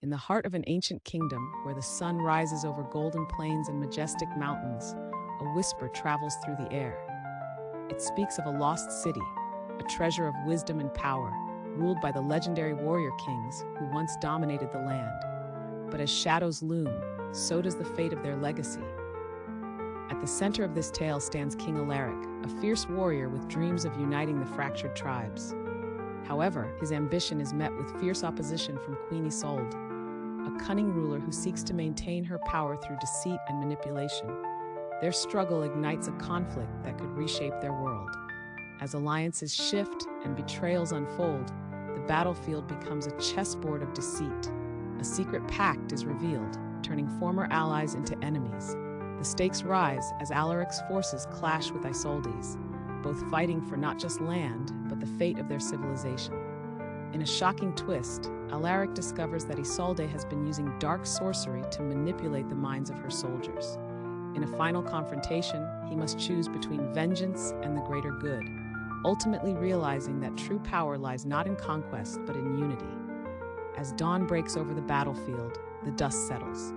In the heart of an ancient kingdom, where the sun rises over golden plains and majestic mountains, a whisper travels through the air. It speaks of a lost city, a treasure of wisdom and power, ruled by the legendary warrior kings who once dominated the land. But as shadows loom, so does the fate of their legacy. At the center of this tale stands King Alaric, a fierce warrior with dreams of uniting the fractured tribes. However, his ambition is met with fierce opposition from Queen Isolde, a cunning ruler who seeks to maintain her power through deceit and manipulation. Their struggle ignites a conflict that could reshape their world. As alliances shift and betrayals unfold, the battlefield becomes a chessboard of deceit. A secret pact is revealed, turning former allies into enemies. The stakes rise as Alaric's forces clash with Isolde's, both fighting for not just land, but the fate of their civilization. In a shocking twist, Alaric discovers that Isolde has been using dark sorcery to manipulate the minds of her soldiers. In a final confrontation, he must choose between vengeance and the greater good, ultimately realizing that true power lies not in conquest, but in unity. As dawn breaks over the battlefield, the dust settles.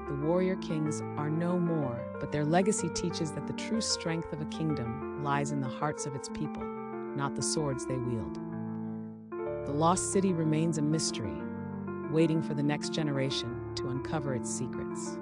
The warrior kings are no more, but their legacy teaches that the true strength of a kingdom lies in the hearts of its people, not the swords they wield. The lost city remains a mystery, waiting for the next generation to uncover its secrets.